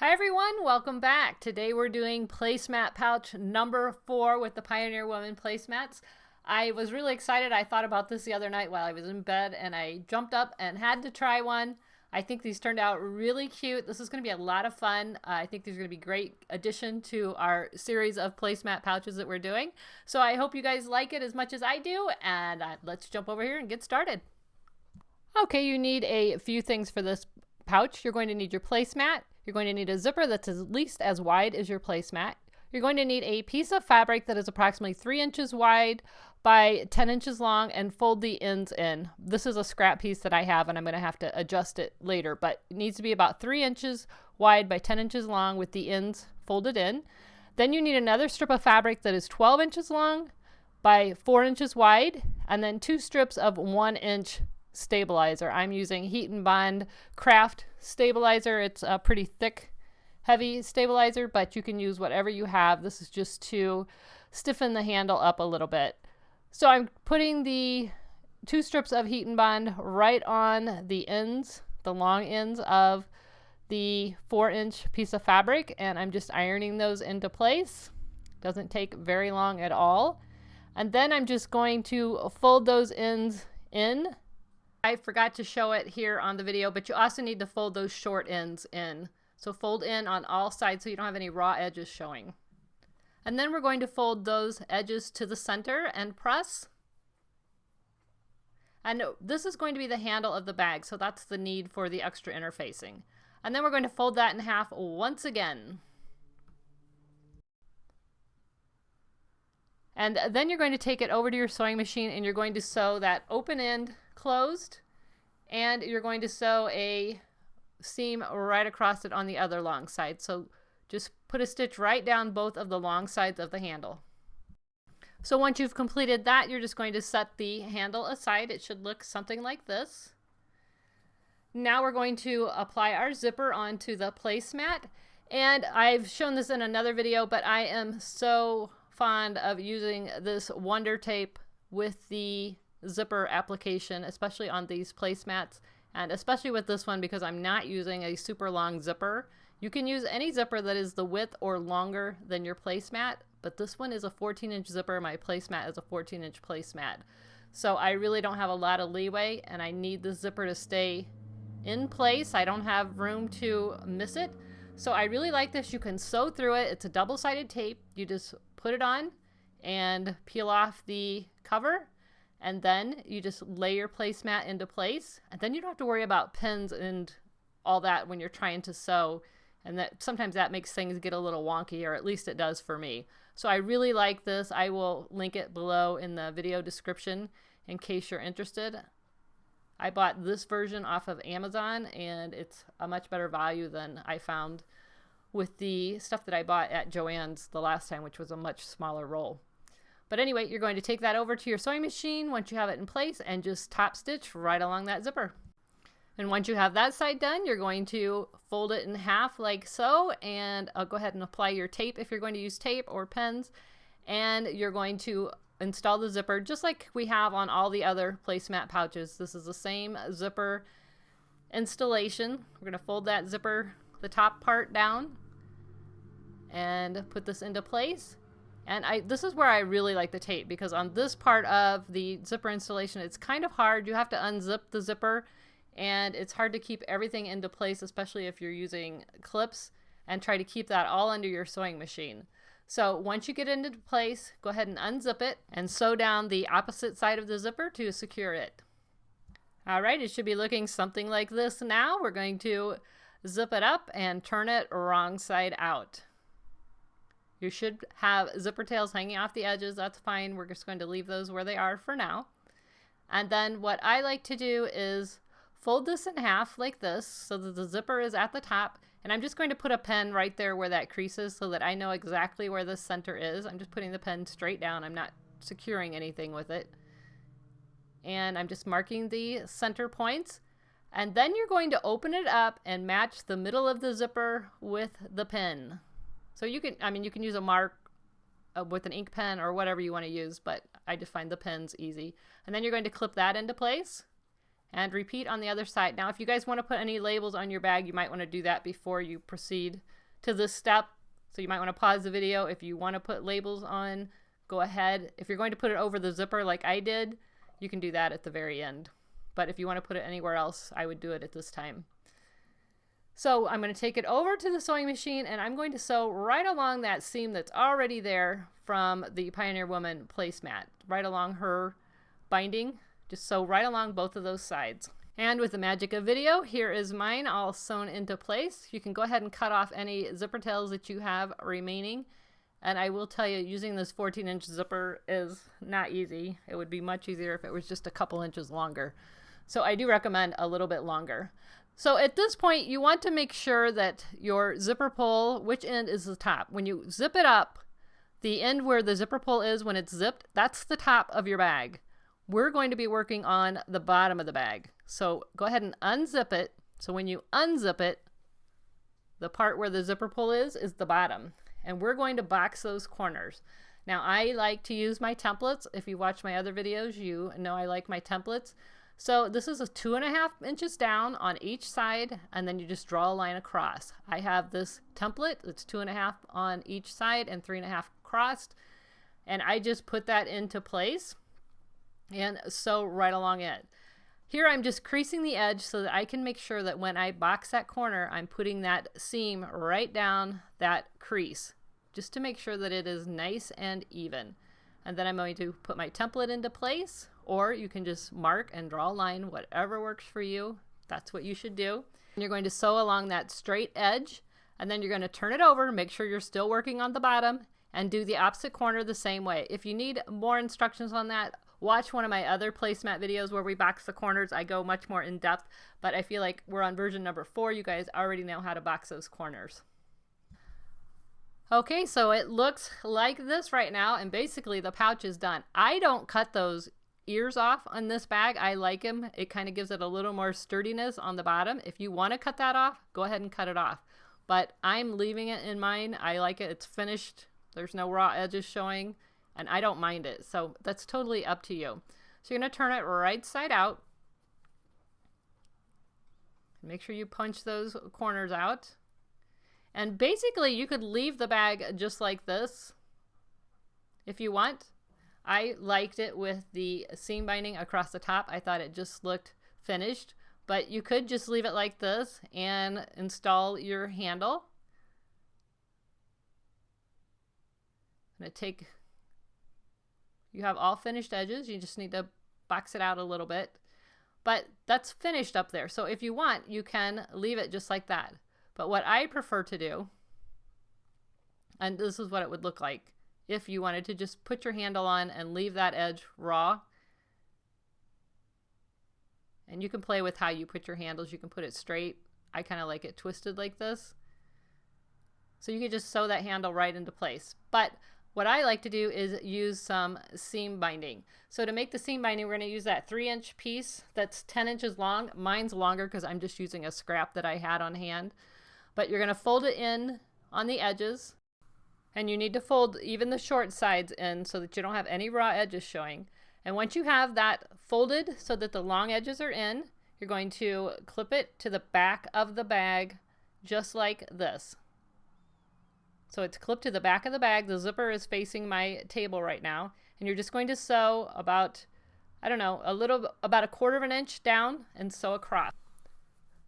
Hi everyone, welcome back. Today we're doing placemat pouch number 4 with the Pioneer Woman placemats. I was really excited. I thought about this the other night while I was in bed and I jumped up and had to try one. I think these turned out really cute. This is going to be a lot of fun. I think these are going to be a great addition to our series of placemat pouches that we're doing. So I hope you guys like it as much as I do, and let's jump over here and get started. Okay, you need a few things for this pouch. You're going to need your placemat. You're going to need a zipper that's at least as wide as your placemat. You're going to need a piece of fabric that is approximately 3 inches wide by 10 inches long and fold the ends in. This is a scrap piece that I have and I'm going to have to adjust it later, but it needs to be about 3 inches wide by 10 inches long with the ends folded in. Then you need another strip of fabric that is 12 inches long by 4 inches wide, and then 2 strips of 1 inch stabilizer. I'm using Heat and Bond Craft stabilizer. It's a pretty thick, heavy stabilizer, but you can use whatever you have. This is just to stiffen the handle up a little bit. So I'm putting the 2 strips of Heat and Bond right on the ends, the long ends of the 4-inch piece of fabric, and I'm just ironing those into place. Doesn't take very long at all. And then I'm just going to fold those ends in. I forgot to show it here on the video, but you also need to fold those short ends in. So fold in on all sides so you don't have any raw edges showing. And then we're going to fold those edges to the center and press. And this is going to be the handle of the bag, so that's the need for the extra interfacing. And then we're going to fold that in half once again. And then you're going to take it over to your sewing machine and you're going to sew that open end closed, and you're going to sew a seam right across it on the other long side. So just put a stitch right down both of the long sides of the handle. So once you've completed that, you're just going to set the handle aside. It should look something like this. Now we're going to apply our zipper onto the placemat, and I've shown this in another video, but I am so fond of using this Wonder Tape with the zipper application, especially on these placemats, and especially with this one because I'm not using a super long zipper. You can use any zipper that is the width or longer than your placemat, but this one is a 14-inch zipper. My placemat is a 14-inch placemat. So I really don't have a lot of leeway, and I need the zipper to stay in place. I don't have room to miss it. So I really like this. You can sew through it. It's a double-sided tape. You just put it on and peel off the cover, and then you just lay your placemat into place, and then you don't have to worry about pins and all that when you're trying to sew, and that sometimes that makes things get a little wonky, or at least it does for me. So I really like this. I will link it below in the video description in case you're interested. I bought this version off of Amazon, and it's a much better value than I found with the stuff that I bought at Joann's the last time, which was a much smaller roll. But anyway, you're going to take that over to your sewing machine once you have it in place and just top stitch right along that zipper. And once you have that side done, you're going to fold it in half like so, and I'll go ahead and apply your tape if you're going to use tape or pens, and you're going to install the zipper just like we have on all the other placemat pouches. This is the same zipper installation. We're going to fold that zipper, the top part down, and put this into place. And this is where I really like the tape, because on this part of the zipper installation, it's kind of hard. You have to unzip the zipper, and it's hard to keep everything into place, especially if you're using clips, and try to keep that all under your sewing machine. So once you get it into place, go ahead and unzip it and sew down the opposite side of the zipper to secure it. All right, it should be looking something like this now. We're going to zip it up and turn it wrong side out. You should have zipper tails hanging off the edges. That's fine. We're just going to leave those where they are for now. And then what I like to do is fold this in half like this so that the zipper is at the top. And I'm just going to put a pen right there where that crease is so that I know exactly where the center is. I'm just putting the pen straight down. I'm not securing anything with it. And I'm just marking the center points. And then you're going to open it up and match the middle of the zipper with the pin. So you can use a mark with an ink pen or whatever you want to use, but I just find the pens easy. And then you're going to clip that into place. and repeat on the other side. Now, if you guys want to put any labels on your bag, you might want to do that before you proceed to this step. So you might want to pause the video. If you want to put labels on, go ahead. If you're going to put it over the zipper like I did, you can do that at the very end. But if you want to put it anywhere else, I would do it at this time. So I'm going to take it over to the sewing machine, and I'm going to sew right along that seam that's already there from the Pioneer Woman placemat, right along her binding. Just sew right along both of those sides. And with the magic of video, here is mine all sewn into place. You can go ahead and cut off any zipper tails that you have remaining. And I will tell you, using this 14-inch zipper is not easy. It would be much easier if it was just a couple inches longer. So I do recommend a little bit longer. So at this point, you want to make sure that your zipper pull, which end is the top? When you zip it up, the end where the zipper pull is when it's zipped, that's the top of your bag. We're going to be working on the bottom of the bag. So go ahead and unzip it. So when you unzip it, the part where the zipper pull is the bottom. And we're going to box those corners. Now I like to use my templates. If you watch my other videos, you know I like my templates. So this is a 2.5 inches down on each side, and then you just draw a line across. I have this template, it's 2.5 on each side and 3.5 crossed, and I just put that into place and sew right along it. Here I'm just creasing the edge so that I can make sure that when I box that corner, I'm putting that seam right down that crease, just to make sure that it is nice and even. And then I'm going to put my template into place, or you can just mark and draw a line, whatever works for you. That's what you should do. And you're going to sew along that straight edge, and then you're going to turn it over, make sure you're still working on the bottom, and do the opposite corner the same way. If you need more instructions on that, watch one of my other placemat videos where we box the corners. I go much more in depth, but I feel like we're on version number 4. You guys already know how to box those corners. Okay, so it looks like this right now, and basically the pouch is done. I don't cut those ears off on this bag. I like them. It kind of gives it a little more sturdiness on the bottom. If you want to cut that off, go ahead and cut it off. But I'm leaving it in mine. I like it. It's finished. There's no raw edges showing, and I don't mind it. So that's totally up to you. So you're going to turn it right side out. Make sure you punch those corners out. And basically you could leave the bag just like this if you want. I liked it with the seam binding across the top. I thought it just looked finished, but you could just leave it like this and install your handle. I'm gonna you have all finished edges. You just need to box it out a little bit, but that's finished up there. So if you want, you can leave it just like that. But what I prefer to do, and this is what it would look like if you wanted to just put your handle on and leave that edge raw. And you can play with how you put your handles. You can put it straight. I kind of like it twisted like this. So you can just sew that handle right into place. But what I like to do is use some seam binding. So to make the seam binding, we're going to use that 3-inch piece that's 10 inches long. Mine's longer because I'm just using a scrap that I had on hand. But you're going to fold it in on the edges, and you need to fold even the short sides in so that you don't have any raw edges showing. And once you have that folded so that the long edges are in, you're going to clip it to the back of the bag just like this. So it's clipped to the back of the bag. The zipper is facing my table right now, and you're just going to sew about, I don't know, about 1/4 inch down and sew across.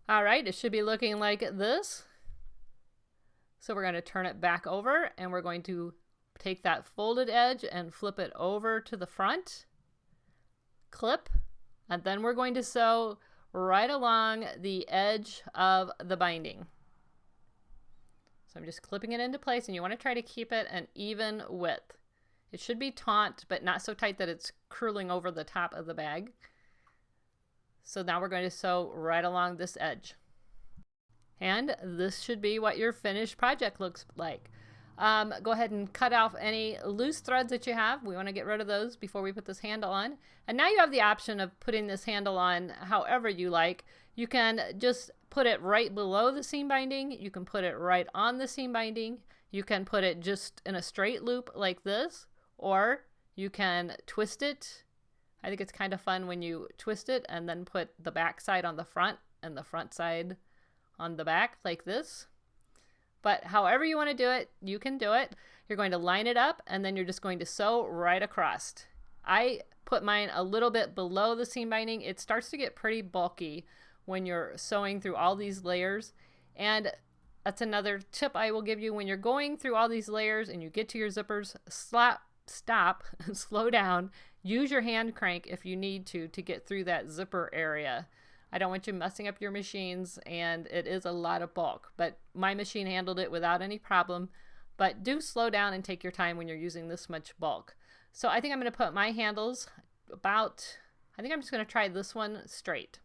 All right, it should be looking like this. So we're going to turn it back over, and we're going to take that folded edge and flip it over to the front, clip, and then we're going to sew right along the edge of the binding. So I'm just clipping it into place, and you want to try to keep it an even width. It should be taut, but not so tight that it's curling over the top of the bag. So now we're going to sew right along this edge. And this should be what your finished project looks like. Go ahead and cut off any loose threads that you have. We want to get rid of those before we put this handle on. And now you have the option of putting this handle on however you like. You can just put it right below the seam binding. You can put it right on the seam binding. You can put it just in a straight loop like this, or you can twist it. I think it's kind of fun when you twist it and then put the back side on the front and the front side on the back like this. But however you want to do it, you can do it. You're going to line it up and then you're just going to sew right across. I put mine a little bit below the seam binding. It starts to get pretty bulky when you're sewing through all these layers. And that's another tip I will give you. When you're going through all these layers and you get to your zippers, stop, slow down, use your hand crank if you need to get through that zipper area. I don't want you messing up your machines, and it is a lot of bulk, but my machine handled it without any problem. But do slow down and take your time when you're using this much bulk. So I think I'm going to put my handles about, I think I'm just going to try this one straight.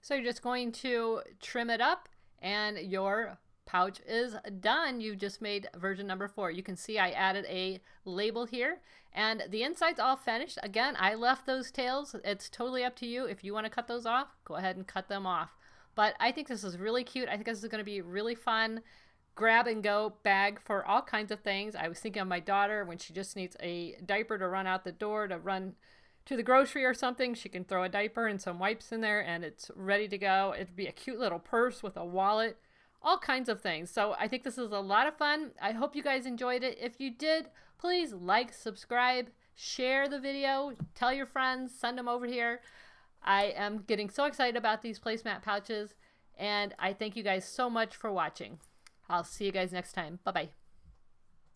So you're just going to trim it up and your pouch is done. You just made version number 4. You can see I added a label here and the inside's all finished. Again, I left those tails. It's totally up to you. If you want to cut those off, go ahead and cut them off. But I think this is really cute. I think this is going to be really fun grab and go bag for all kinds of things. I was thinking of my daughter when she just needs a diaper to run out the door, to run to the grocery or something. She can throw a diaper and some wipes in there and it's ready to go. It'd be a cute little purse with a wallet, all kinds of things. So I think this is a lot of fun. I hope you guys enjoyed it. If you did, please like, subscribe, share the video, tell your friends, send them over here. I am getting so excited about these placemat pouches and I thank you guys so much for watching. I'll see you guys next time. Bye-bye.